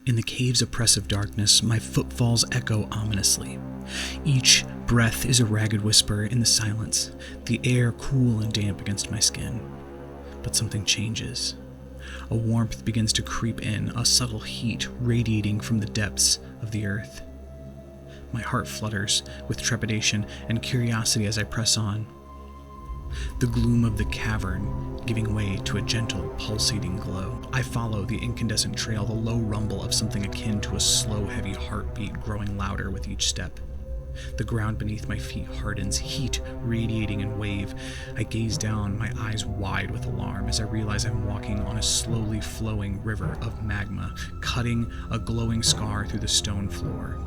In the cave's oppressive darkness, my footfalls echo ominously. Each breath is a ragged whisper in the silence, the air cool and damp against my skin. But something changes. A warmth begins to creep in, a subtle heat radiating from the depths of the earth. My heart flutters with trepidation and curiosity as I press on. The gloom of the cavern giving way to a gentle, pulsating glow. I follow the incandescent trail, the low rumble of something akin to a slow, heavy heartbeat growing louder with each step. The ground beneath my feet hardens, heat radiating in wave. I gaze down, my eyes wide with alarm, as I realize I'm walking on a slowly flowing river of magma, cutting a glowing scar through the stone floor.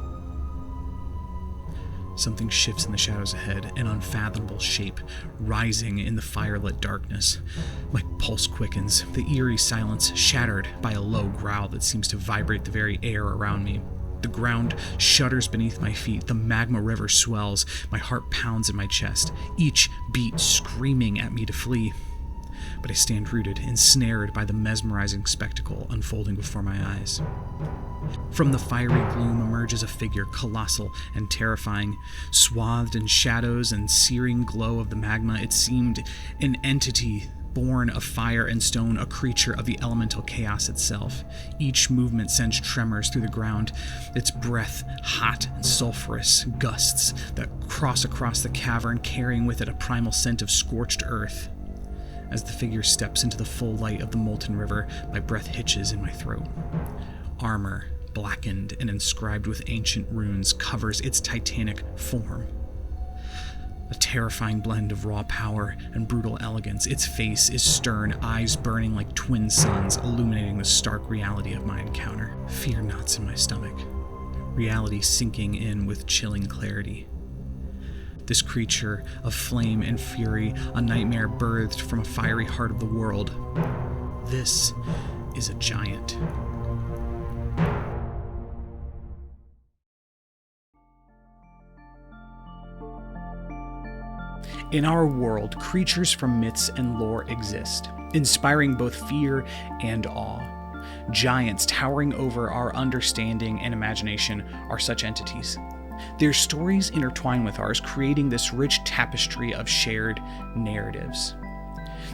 Something shifts in the shadows ahead, an unfathomable shape, rising in the firelit darkness. My pulse quickens, the eerie silence shattered by a low growl that seems to vibrate the very air around me. The ground shudders beneath my feet, the magma river swells, my heart pounds in my chest, each beat screaming at me to flee. But I stand rooted, ensnared by the mesmerizing spectacle unfolding before my eyes. From the fiery gloom emerges a figure colossal and terrifying. Swathed in shadows and searing glow of the magma, it seemed an entity born of fire and stone, a creature of the elemental chaos itself. Each movement sends tremors through the ground, its breath hot and sulphurous, gusts that cross across the cavern, carrying with it a primal scent of scorched earth. As the figure steps into the full light of the molten river, my breath hitches in my throat. Armor, blackened and inscribed with ancient runes, covers its titanic form. A terrifying blend of raw power and brutal elegance. Its face is stern, eyes burning like twin suns, illuminating the stark reality of my encounter. Fear knots in my stomach, reality sinking in with chilling clarity. This creature of flame and fury, a nightmare birthed from a fiery heart of the world. This is a giant. In our world, creatures from myths and lore exist, inspiring both fear and awe. Giants towering over our understanding and imagination are such entities. Their stories intertwine with ours, creating this rich tapestry of shared narratives.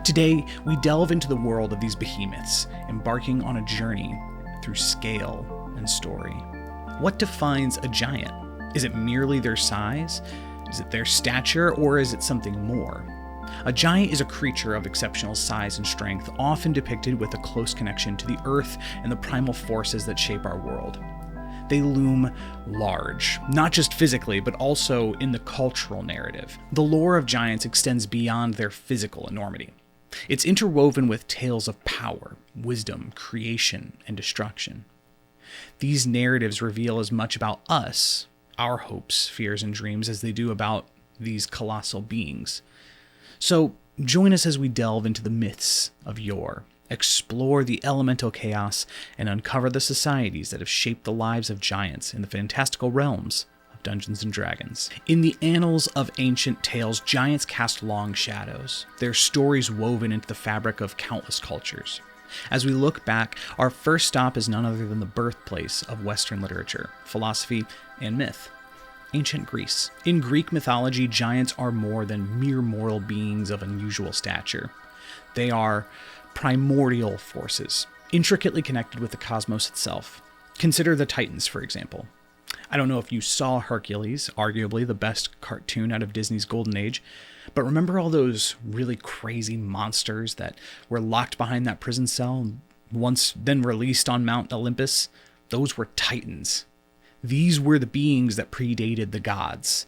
Today, we delve into the world of these behemoths, embarking on a journey through scale and story. What defines a giant? Is it merely their size? Is it their stature, or is it something more? A giant is a creature of exceptional size and strength, often depicted with a close connection to the earth and the primal forces that shape our world. They loom large, not just physically, but also in the cultural narrative. The lore of giants extends beyond their physical enormity. It's interwoven with tales of power, wisdom, creation, and destruction. These narratives reveal as much about us, our hopes, fears, and dreams, as they do about these colossal beings. So join us as we delve into the myths of yore, explore the elemental chaos, and uncover the societies that have shaped the lives of giants in the fantastical realms of Dungeons & Dragons. In the annals of ancient tales, giants cast long shadows, their stories woven into the fabric of countless cultures. As we look back, our first stop is none other than the birthplace of Western literature, philosophy, and myth: ancient Greece. In Greek mythology, giants are more than mere mortal beings of unusual stature. They are primordial forces, intricately connected with the cosmos itself. Consider the Titans, for example. I don't know if you saw Hercules, arguably the best cartoon out of Disney's golden age, but remember all those really crazy monsters that were locked behind that prison cell, once then released on Mount Olympus? Those were Titans. These were the beings that predated the gods,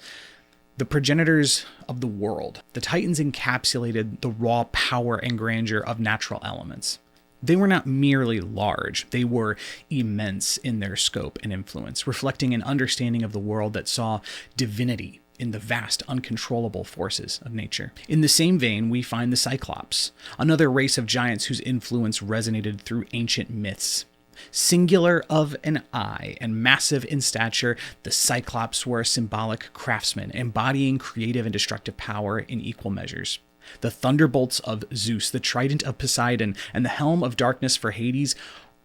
the progenitors of the world. The Titans encapsulated the raw power and grandeur of natural elements. They were not merely large, they were immense in their scope and influence, reflecting an understanding of the world that saw divinity in the vast, uncontrollable forces of nature. In the same vein, we find the Cyclops, another race of giants whose influence resonated through ancient myths. Singular of an eye and massive in stature, the Cyclops were a symbolic craftsman, embodying creative and destructive power in equal measures. The thunderbolts of Zeus, the trident of Poseidon, and the helm of darkness for Hades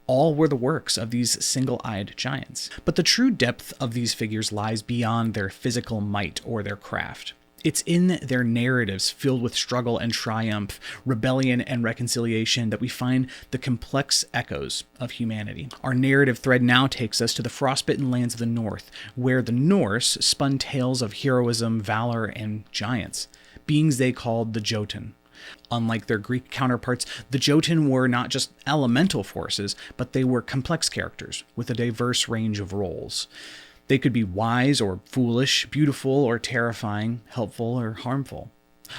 All were the works of these single-eyed giants. But the true depth of these figures lies beyond their physical might or their craft. It's in their narratives filled with struggle and triumph, rebellion and reconciliation that we find the complex echoes of humanity. Our narrative thread now takes us to the frostbitten lands of the North, where the Norse spun tales of heroism, valor, and giants, beings they called the Jotun. Unlike their Greek counterparts, the Jotun were not just elemental forces, but they were complex characters with a diverse range of roles. They could be wise or foolish, beautiful or terrifying, helpful or harmful.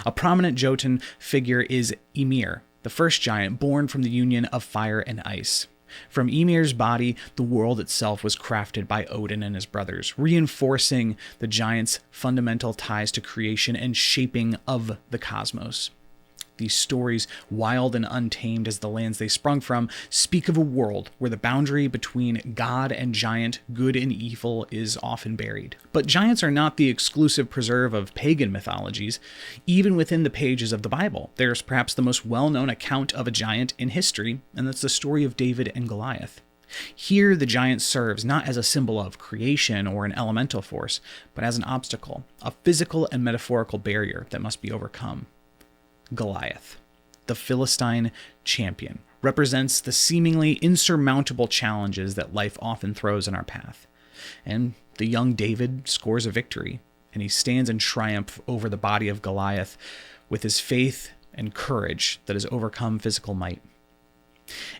A prominent Jotun figure is Ymir, the first giant born from the union of fire and ice. From Ymir's body, the world itself was crafted by Odin and his brothers, reinforcing the giant's fundamental ties to creation and shaping of the cosmos. These stories, wild and untamed as the lands they sprung from, speak of a world where the boundary between God and giant, good and evil, is often buried. But giants are not the exclusive preserve of pagan mythologies. Even within the pages of the Bible, there's perhaps the most well-known account of a giant in history, and that's the story of David and Goliath. Here, the giant serves not as a symbol of creation or an elemental force, but as an obstacle, a physical and metaphorical barrier that must be overcome. Goliath, the Philistine champion, represents the seemingly insurmountable challenges that life often throws in our path. And the young David scores a victory, and he stands in triumph over the body of Goliath with his faith and courage that has overcome physical might.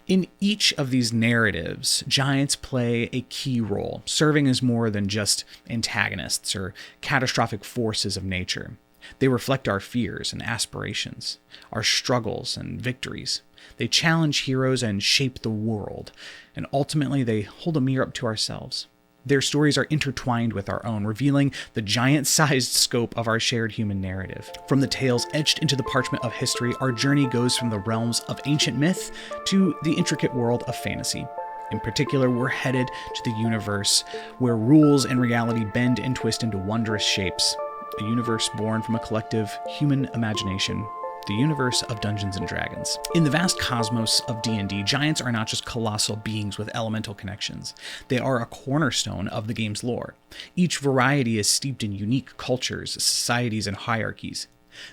In each of these narratives, giants play a key role, serving as more than just antagonists or catastrophic forces of nature. They reflect our fears and aspirations, our struggles and victories. They challenge heroes and shape the world, and ultimately they hold a mirror up to ourselves. Their stories are intertwined with our own, revealing the giant-sized scope of our shared human narrative. From the tales etched into the parchment of history, our journey goes from the realms of ancient myth to the intricate world of fantasy. In particular, we're headed to the universe where rules and reality bend and twist into wondrous shapes. A universe born from a collective human imagination, the universe of Dungeons & Dragons. In the vast cosmos of D&D, giants are not just colossal beings with elemental connections. They are a cornerstone of the game's lore. Each variety is steeped in unique cultures, societies, and hierarchies.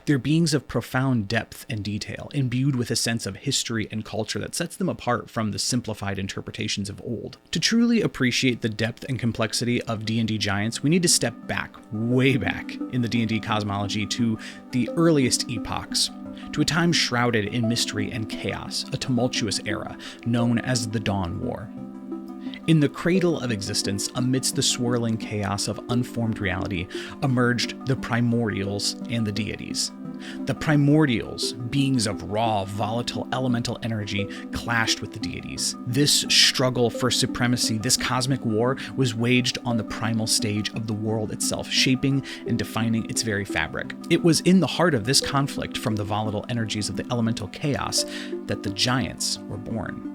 They're beings of profound depth and detail, imbued with a sense of history and culture that sets them apart from the simplified interpretations of old. To truly appreciate the depth and complexity of D&D giants, we need to step back, way back, in the D&D cosmology to the earliest epochs, to a time shrouded in mystery and chaos, a tumultuous era known as the Dawn War. In the cradle of existence, amidst the swirling chaos of unformed reality, emerged the primordials and the deities. The primordials, beings of raw, volatile, elemental energy, clashed with the deities. This struggle for supremacy, this cosmic war, was waged on the primal stage of the world itself, shaping and defining its very fabric. It was in the heart of this conflict from the volatile energies of the elemental chaos that the giants were born.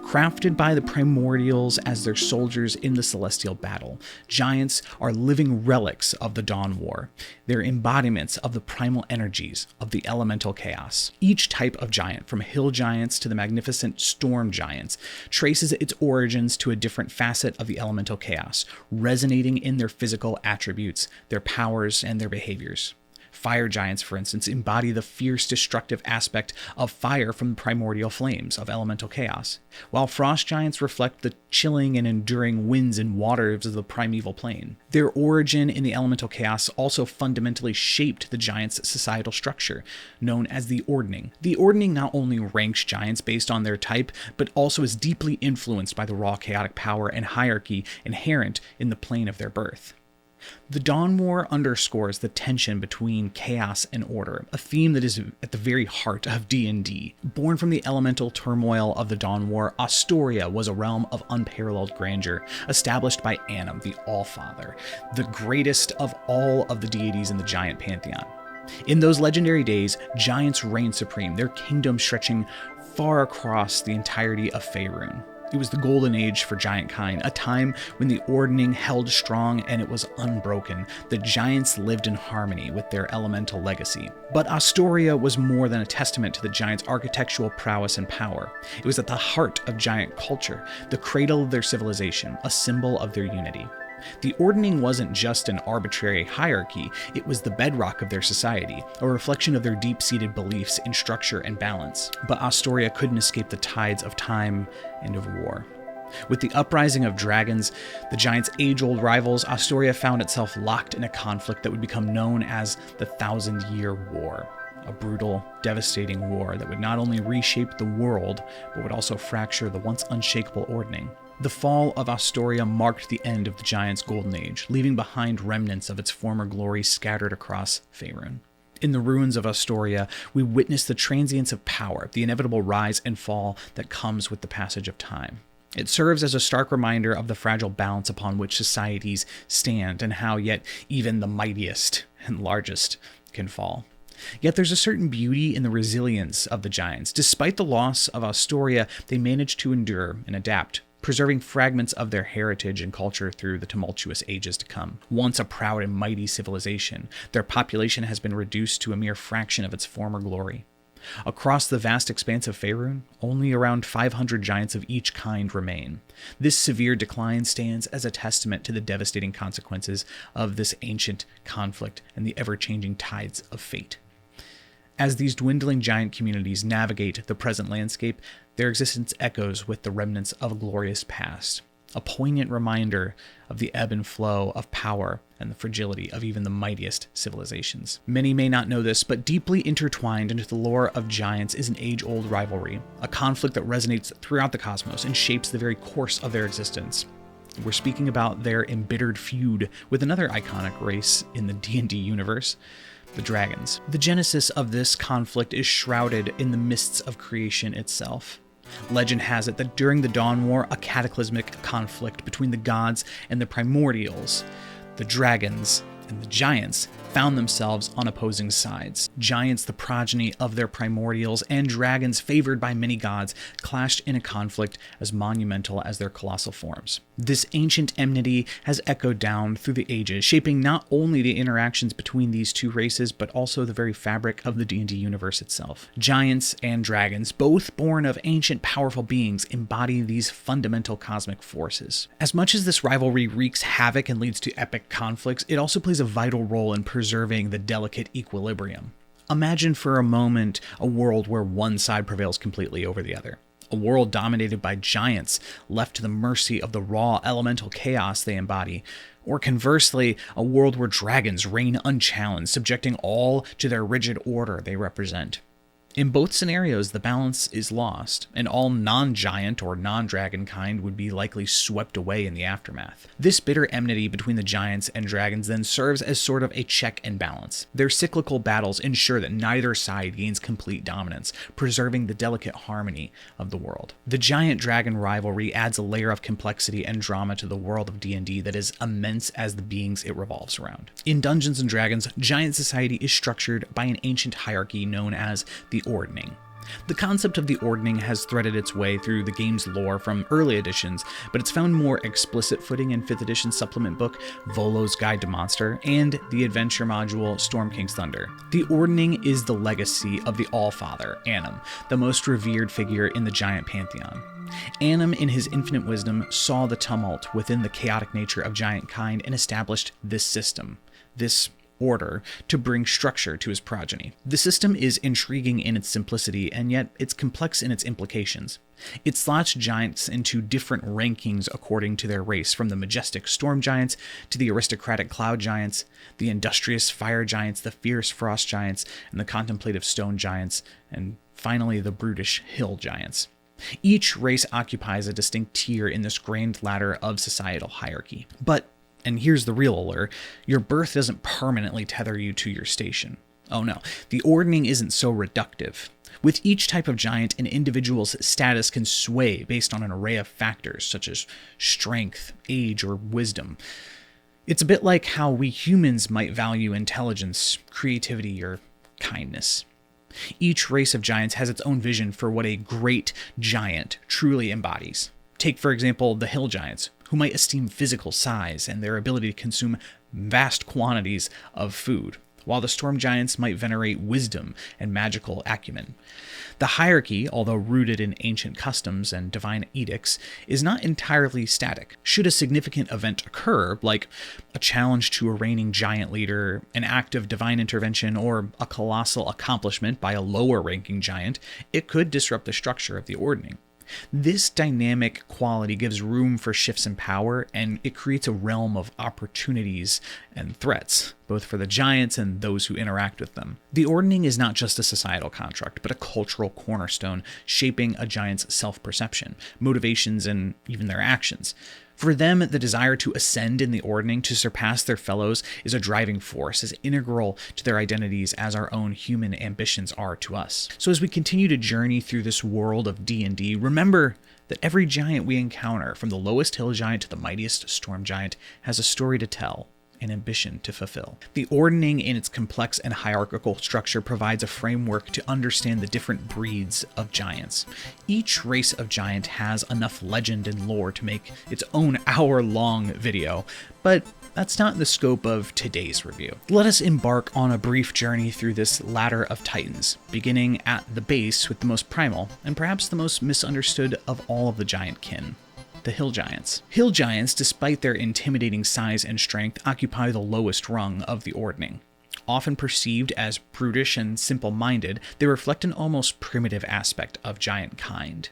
Crafted by the primordials as their soldiers in the celestial battle, giants are living relics of the Dawn War. They're embodiments of the primal energies of the elemental chaos. Each type of giant, from hill giants to the magnificent storm giants, traces its origins to a different facet of the elemental chaos, resonating in their physical attributes, their powers, and their behaviors. Fire giants, for instance, embody the fierce, destructive aspect of fire from the primordial flames of elemental chaos, while frost giants reflect the chilling and enduring winds and waters of the primeval plane. Their origin in the elemental chaos also fundamentally shaped the giants' societal structure, known as the Ordning. The Ordning not only ranks giants based on their type, but also is deeply influenced by the raw chaotic power and hierarchy inherent in the plane of their birth. The Dawn War underscores the tension between chaos and order, a theme that is at the very heart of D&D. Born from the elemental turmoil of the Dawn War, Ostoria was a realm of unparalleled grandeur, established by Annam, the Allfather, the greatest of all of the deities in the giant pantheon. In those legendary days, giants reigned supreme, their kingdom stretching far across the entirety of Faerun. It was the golden age for giantkind, a time when the Ordning held strong and it was unbroken. The giants lived in harmony with their elemental legacy. But Ostoria was more than a testament to the giants' architectural prowess and power. It was at the heart of giant culture, the cradle of their civilization, a symbol of their unity. The Ordning wasn't just an arbitrary hierarchy, it was the bedrock of their society, a reflection of their deep-seated beliefs in structure and balance. But Ostoria couldn't escape the tides of time and of war. With the uprising of dragons, the giants' age-old rivals, Ostoria found itself locked in a conflict that would become known as the Thousand-Year War. A brutal, devastating war that would not only reshape the world, but would also fracture the once unshakable Ordning. The fall of Ostoria marked the end of the Giants' Golden Age, leaving behind remnants of its former glory scattered across Faerun. In the ruins of Ostoria, we witness the transience of power, the inevitable rise and fall that comes with the passage of time. It serves as a stark reminder of the fragile balance upon which societies stand and how yet even the mightiest and largest can fall. Yet there's a certain beauty in the resilience of the giants. Despite the loss of Ostoria, they managed to endure and adapt, preserving fragments of their heritage and culture through the tumultuous ages to come. Once a proud and mighty civilization, their population has been reduced to a mere fraction of its former glory. Across the vast expanse of Faerun, only around 500 giants of each kind remain. This severe decline stands as a testament to the devastating consequences of this ancient conflict and the ever-changing tides of fate. As these dwindling giant communities navigate the present landscape, their existence echoes with the remnants of a glorious past, a poignant reminder of the ebb and flow of power and the fragility of even the mightiest civilizations. Many may not know this, but deeply intertwined into the lore of giants is an age-old rivalry, a conflict that resonates throughout the cosmos and shapes the very course of their existence. We're speaking about their embittered feud with another iconic race in the D&D universe, the dragons. The genesis of this conflict is shrouded in the mists of creation itself. Legend has it that during the Dawn War, a cataclysmic conflict between the gods and the primordials, the dragons and the giants, found themselves on opposing sides. Giants, the progeny of their primordials, and dragons, favored by many gods, clashed in a conflict as monumental as their colossal forms. This ancient enmity has echoed down through the ages, shaping not only the interactions between these two races, but also the very fabric of the D&D universe itself. Giants and dragons, both born of ancient, powerful beings, embody these fundamental cosmic forces. As much as this rivalry wreaks havoc and leads to epic conflicts, it also plays a vital role in preserving the delicate equilibrium. Imagine for a moment a world where one side prevails completely over the other. A world dominated by giants, left to the mercy of the raw elemental chaos they embody. Or conversely, a world where dragons reign unchallenged, subjecting all to their rigid order they represent. In both scenarios, the balance is lost, and all non-giant or non-dragon kind would be likely swept away in the aftermath. This bitter enmity between the giants and dragons then serves as sort of a check and balance. Their cyclical battles ensure that neither side gains complete dominance, preserving the delicate harmony of the world. The giant-dragon rivalry adds a layer of complexity and drama to the world of D&D that is immense as the beings it revolves around. In Dungeons & Dragons, giant society is structured by an ancient hierarchy known as the Ordning. The concept of the Ordning has threaded its way through the game's lore from early editions, but it's found more explicit footing in 5th edition supplement book Volo's Guide to Monster and the adventure module Storm King's Thunder. The Ordning is the legacy of the Allfather, Annam, the most revered figure in the giant pantheon. Annam, in his infinite wisdom, saw the tumult within the chaotic nature of giant kind and established this system, this order, to bring structure to his progeny. The system is intriguing in its simplicity, and yet it's complex in its implications. It slots giants into different rankings according to their race, from the majestic storm giants to the aristocratic cloud giants, the industrious fire giants, the fierce frost giants, and the contemplative stone giants, and finally the brutish hill giants. Each race occupies a distinct tier in this grand ladder of societal hierarchy. But and here's the real allure, your birth doesn't permanently tether you to your station. Oh no, the Ordning isn't so reductive. With each type of giant, an individual's status can sway based on an array of factors, such as strength, age, or wisdom. It's a bit like how we humans might value intelligence, creativity, or kindness. Each race of giants has its own vision for what a great giant truly embodies. Take, for example, the hill giants, who might esteem physical size and their ability to consume vast quantities of food, while the storm giants might venerate wisdom and magical acumen. The hierarchy, although rooted in ancient customs and divine edicts, is not entirely static. Should a significant event occur, like a challenge to a reigning giant leader, an act of divine intervention, or a colossal accomplishment by a lower-ranking giant, it could disrupt the structure of the Ordning. This dynamic quality gives room for shifts in power, and it creates a realm of opportunities and threats, both for the giants and those who interact with them. The Ordning is not just a societal construct, but a cultural cornerstone shaping a giant's self-perception, motivations, and even their actions. For them, the desire to ascend in the Ordning, to surpass their fellows, is a driving force, is integral to their identities as our own human ambitions are to us. So as we continue to journey through this world of D&D, remember that every giant we encounter, from the lowest hill giant to the mightiest storm giant, has a story to tell, an ambition to fulfill. The Ordning, in its complex and hierarchical structure, provides a framework to understand the different breeds of giants. Each race of giant has enough legend and lore to make its own hour-long video, but that's not the scope of today's review. Let us embark on a brief journey through this ladder of titans, beginning at the base with the most primal, and perhaps the most misunderstood of all of the giant kin: the hill giants. Hill giants, despite their intimidating size and strength, occupy the lowest rung of the Ordning. Often perceived as brutish and simple-minded, they reflect an almost primitive aspect of giant kind.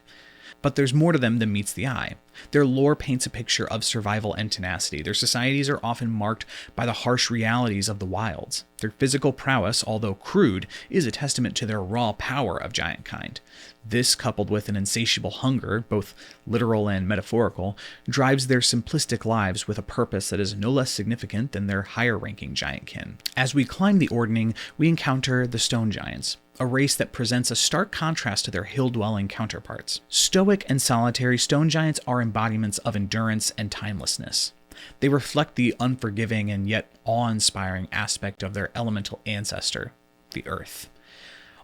But there's more to them than meets the eye. Their lore paints a picture of survival and tenacity. Their societies are often marked by the harsh realities of the wilds. Their physical prowess, although crude, is a testament to their raw power of giant kind. This, coupled with an insatiable hunger, both literal and metaphorical, drives their simplistic lives with a purpose that is no less significant than their higher-ranking giant kin. As we climb the Ordning, we encounter the stone giants, a race that presents a stark contrast to their hill-dwelling counterparts. Stoic and solitary, stone giants are embodiments of endurance and timelessness. They reflect the unforgiving and yet awe-inspiring aspect of their elemental ancestor, the earth.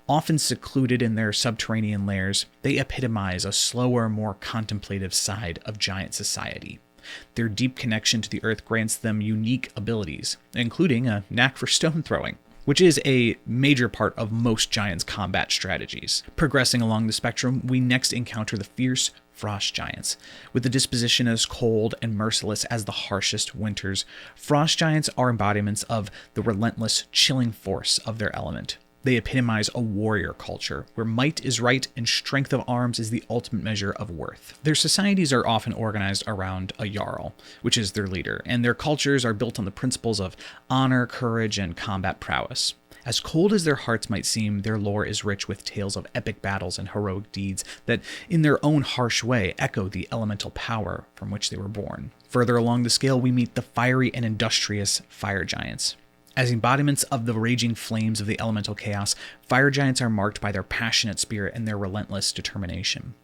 Often secluded in their subterranean lairs, they epitomize a slower, more contemplative side of giant society. Their deep connection to the earth grants them unique abilities, including a knack for stone throwing, which is a major part of most giants' combat strategies. Progressing along the spectrum, we next encounter the fierce frost giants. With a disposition as cold and merciless as the harshest winters, frost giants are embodiments of the relentless, chilling force of their element. They epitomize a warrior culture, where might is right and strength of arms is the ultimate measure of worth. Their societies are often organized around a jarl, which is their leader, and their cultures are built on the principles of honor, courage, and combat prowess. As cold as their hearts might seem, their lore is rich with tales of epic battles and heroic deeds that, in their own harsh way, echo the elemental power from which they were born. Further along the scale, we meet the fiery and industrious fire giants. As embodiments of the raging flames of the elemental chaos, fire giants are marked by their passionate spirit and their relentless determination.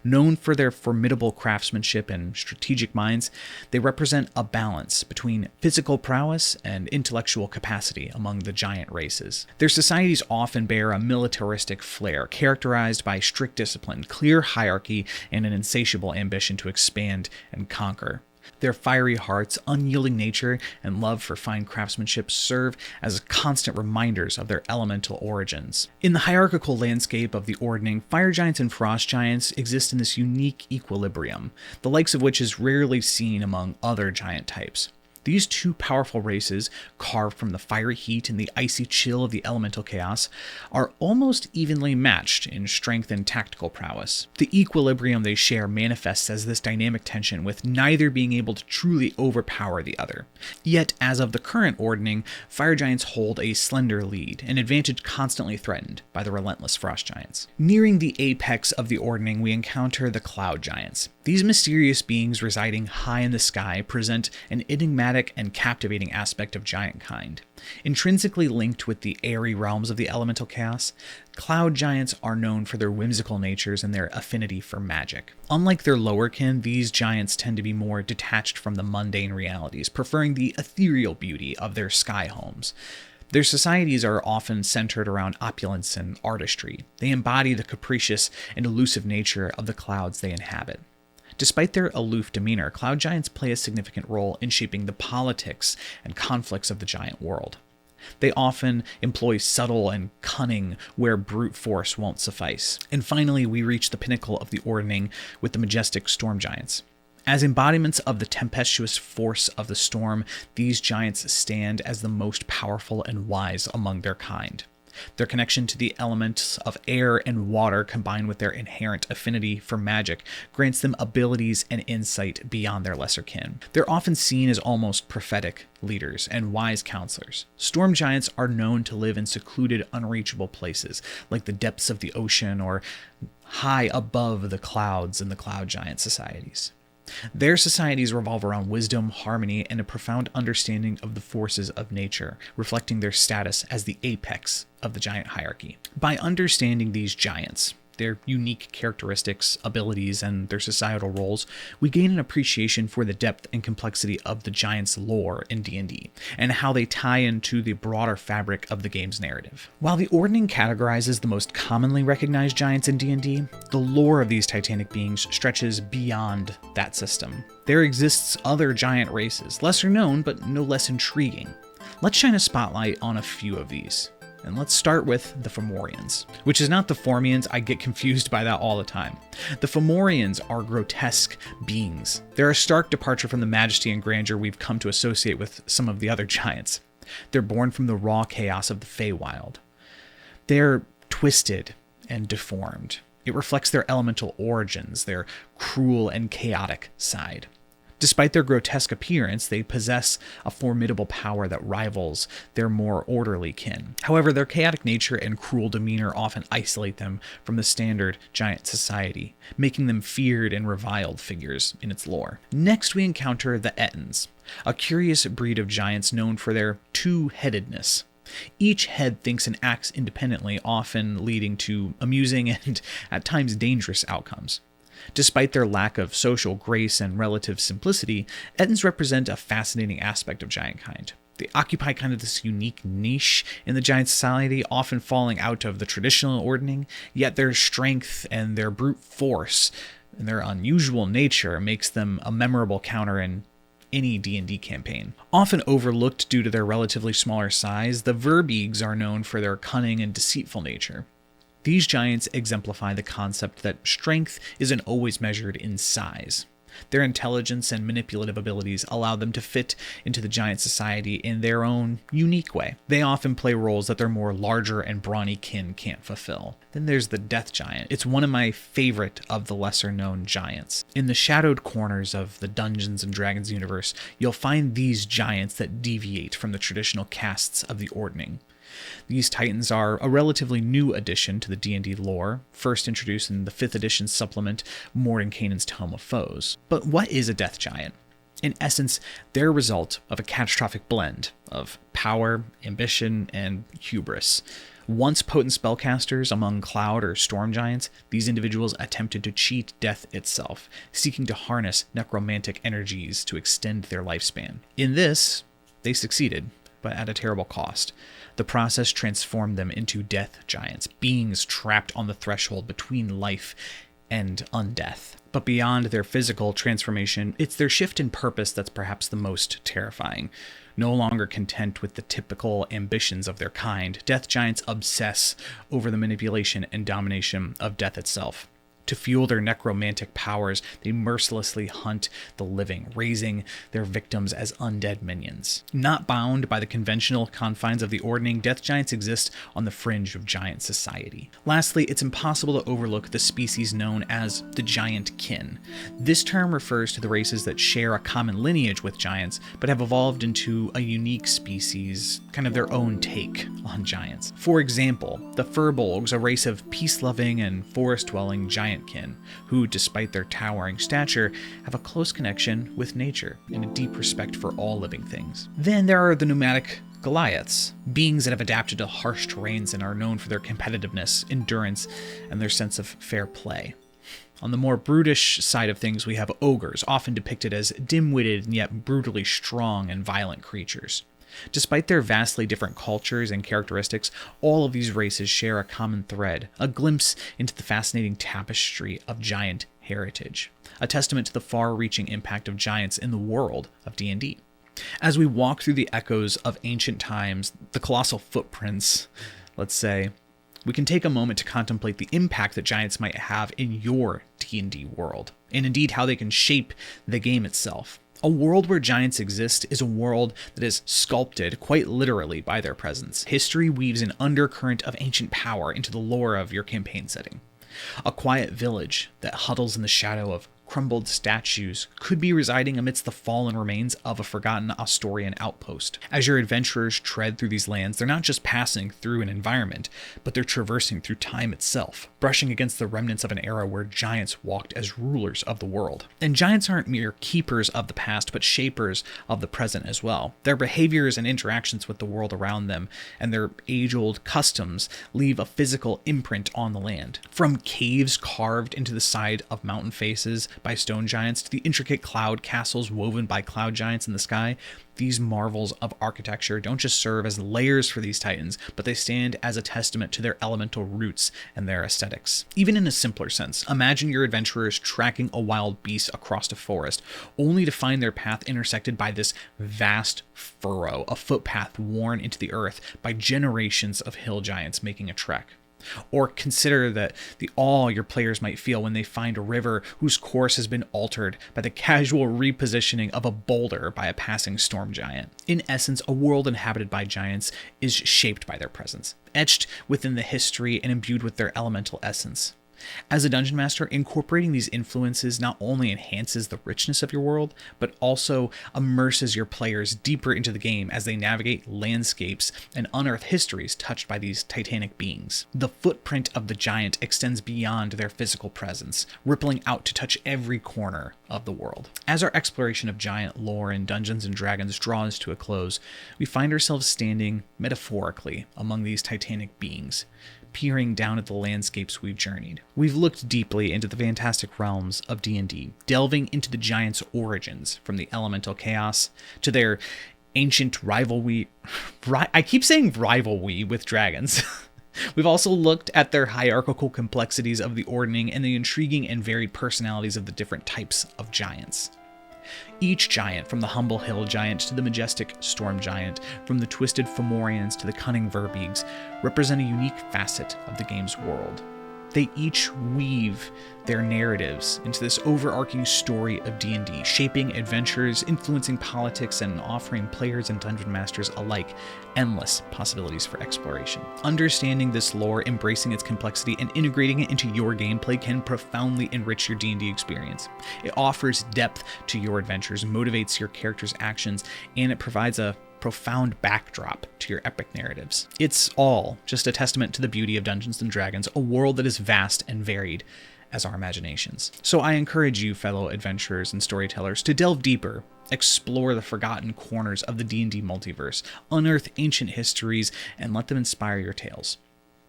Known for their formidable craftsmanship and strategic minds, they represent a balance between physical prowess and intellectual capacity among the giant races. Their societies often bear a militaristic flair, characterized by strict discipline, clear hierarchy, and an insatiable ambition to expand and conquer. Their fiery hearts, unyielding nature, and love for fine craftsmanship serve as constant reminders of their elemental origins. In the hierarchical landscape of the Ordning, fire giants and frost giants exist in this unique equilibrium, the likes of which is rarely seen among other giant types. These two powerful races, carved from the fiery heat and the icy chill of the elemental chaos, are almost evenly matched in strength and tactical prowess. The equilibrium they share manifests as this dynamic tension, with neither being able to truly overpower the other. Yet, as of the current Ordning, fire giants hold a slender lead, an advantage constantly threatened by the relentless frost giants. Nearing the apex of the Ordning, we encounter the cloud giants. These mysterious beings residing high in the sky present an enigmatic and captivating aspect of giant kind. Intrinsically linked with the airy realms of the elemental chaos, cloud giants are known for their whimsical natures and their affinity for magic. Unlike their lower kin, these giants tend to be more detached from the mundane realities, preferring the ethereal beauty of their sky homes. Their societies are often centered around opulence and artistry. They embody the capricious and elusive nature of the clouds they inhabit. Despite their aloof demeanor, cloud giants play a significant role in shaping the politics and conflicts of the giant world. They often employ subtle and cunning where brute force won't suffice. And finally, we reach the pinnacle of the Ordning with the majestic storm giants. As embodiments of the tempestuous force of the storm, these giants stand as the most powerful and wise among their kind. Their connection to the elements of air and water, combined with their inherent affinity for magic, grants them abilities and insight beyond their lesser kin. They're often seen as almost prophetic leaders and wise counselors. Storm giants are known to live in secluded, unreachable places, like the depths of the ocean or high above the clouds in the cloud giant societies. Their societies revolve around wisdom, harmony, and a profound understanding of the forces of nature, reflecting their status as the apex of the giant hierarchy. By understanding these giants, their unique characteristics, abilities, and their societal roles, we gain an appreciation for the depth and complexity of the giants' lore in D&D, and how they tie into the broader fabric of the game's narrative. While the Ordning categorizes the most commonly recognized giants in D&D, the lore of these titanic beings stretches beyond that system. There exists other giant races, lesser known but no less intriguing. Let's shine a spotlight on a few of these. And let's start with the Fomorians, which is not the Formians. I get confused by that all the time. The Fomorians are grotesque beings. They're a stark departure from the majesty and grandeur we've come to associate with some of the other giants. They're born from the raw chaos of the Feywild. They're twisted and deformed. It reflects their elemental origins, their cruel and chaotic side. Despite their grotesque appearance, they possess a formidable power that rivals their more orderly kin. However, their chaotic nature and cruel demeanor often isolate them from the standard giant society, making them feared and reviled figures in its lore. Next, we encounter the Ettins, a curious breed of giants known for their two-headedness. Each head thinks and acts independently, often leading to amusing and, at times, dangerous outcomes. Despite their lack of social grace and relative simplicity, Ettins represent a fascinating aspect of giant kind. They occupy kind of this unique niche in the giant society, often falling out of the traditional Ordning, yet their strength and their brute force and their unusual nature makes them a memorable counter in any D&D campaign. Often overlooked due to their relatively smaller size, the Verbeegs are known for their cunning and deceitful nature. These giants exemplify the concept that strength isn't always measured in size. Their intelligence and manipulative abilities allow them to fit into the giant society in their own unique way. They often play roles that their more larger and brawny kin can't fulfill. Then there's the Death Giant. It's one of my favorite of the lesser-known giants. In the shadowed corners of the Dungeons & Dragons universe, you'll find these giants that deviate from the traditional castes of the Ordning. These titans are a relatively new addition to the D&D lore, first introduced in the 5th edition supplement Mordenkainen's Tome of Foes. But what is a death giant? In essence, they're a result of a catastrophic blend of power, ambition, and hubris. Once potent spellcasters among cloud or storm giants, these individuals attempted to cheat death itself, seeking to harness necromantic energies to extend their lifespan. In this, they succeeded, but at a terrible cost. The process transformed them into death giants, beings trapped on the threshold between life and undeath. But beyond their physical transformation, it's their shift in purpose that's perhaps the most terrifying. No longer content with the typical ambitions of their kind, death giants obsess over the manipulation and domination of death itself. To fuel their necromantic powers, they mercilessly hunt the living, raising their victims as undead minions. Not bound by the conventional confines of the Ordning, death giants exist on the fringe of giant society. Lastly, it's impossible to overlook the species known as the giant kin. This term refers to the races that share a common lineage with giants, but have evolved into a unique species, kind of their own take on giants. For example, the Firbolgs, a race of peace-loving and forest-dwelling giant kin, who, despite their towering stature, have a close connection with nature and a deep respect for all living things. Then there are the nomadic Goliaths, beings that have adapted to harsh terrains and are known for their competitiveness, endurance, and their sense of fair play. On the more brutish side of things, we have ogres, often depicted as dim-witted and yet brutally strong and violent creatures. Despite their vastly different cultures and characteristics, all of these races share a common thread, a glimpse into the fascinating tapestry of giant heritage, a testament to the far-reaching impact of giants in the world of D&D. As we walk through the echoes of ancient times, the colossal footprints, let's say, we can take a moment to contemplate the impact that giants might have in your D&D world, and indeed how they can shape the game itself. A world where giants exist is a world that is sculpted, quite literally, by their presence. History weaves an undercurrent of ancient power into the lore of your campaign setting. A quiet village that huddles in the shadow of crumbled statues could be residing amidst the fallen remains of a forgotten Ostorian outpost. As your adventurers tread through these lands, they're not just passing through an environment, but they're traversing through time itself, brushing against the remnants of an era where giants walked as rulers of the world. And giants aren't mere keepers of the past, but shapers of the present as well. Their behaviors and interactions with the world around them and their age-old customs leave a physical imprint on the land. From caves carved into the side of mountain faces by stone giants to the intricate cloud castles woven by cloud giants in the sky, these marvels of architecture don't just serve as layers for these titans, but they stand as a testament to their elemental roots and their aesthetics. Even in a simpler sense, imagine your adventurers tracking a wild beast across a forest, only to find their path intersected by this vast furrow, a footpath worn into the earth by generations of hill giants making a trek. Or consider the awe your players might feel when they find a river whose course has been altered by the casual repositioning of a boulder by a passing storm giant. In essence, a world inhabited by giants is shaped by their presence, etched within the history and imbued with their elemental essence. As a dungeon master, incorporating these influences not only enhances the richness of your world, but also immerses your players deeper into the game as they navigate landscapes and unearth histories touched by these titanic beings. The footprint of the giant extends beyond their physical presence, rippling out to touch every corner of the world. As our exploration of giant lore in Dungeons & Dragons draws to a close, we find ourselves standing metaphorically among these titanic beings, peering down at the landscapes we've journeyed. We've looked deeply into the fantastic realms of D&D, delving into the giants' origins, from the elemental chaos to their ancient rivalry. I keep saying rivalry with dragons. We've also looked at their hierarchical complexities of the Ordning and the intriguing and varied personalities of the different types of giants. Each giant, from the humble hill giant to the majestic storm giant, from the twisted Fomorians to the cunning Verbeegs, represent a unique facet of the game's world. They each weave their narratives into this overarching story of D&D, shaping adventures, influencing politics, and offering players and dungeon masters alike endless possibilities for exploration. Understanding this lore, embracing its complexity, and integrating it into your gameplay can profoundly enrich your D&D experience. It offers depth to your adventures, motivates your characters' actions, and it provides a profound backdrop to your epic narratives. It's all just a testament to the beauty of Dungeons & Dragons, a world that is vast and varied as our imaginations. So I encourage you, fellow adventurers and storytellers, to delve deeper, explore the forgotten corners of the D&D multiverse, unearth ancient histories, and let them inspire your tales.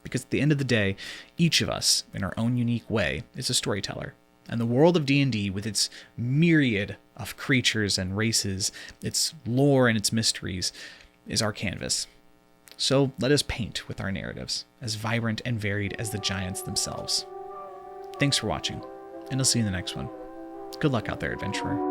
Because at the end of the day, each of us, in our own unique way, is a storyteller. And the world of D&D, with its myriad of creatures and races, its lore and its mysteries, is our canvas. So let us paint with our narratives, as vibrant and varied as the giants themselves. Thanks for watching, and I'll see you in the next one. Good luck out there, adventurer.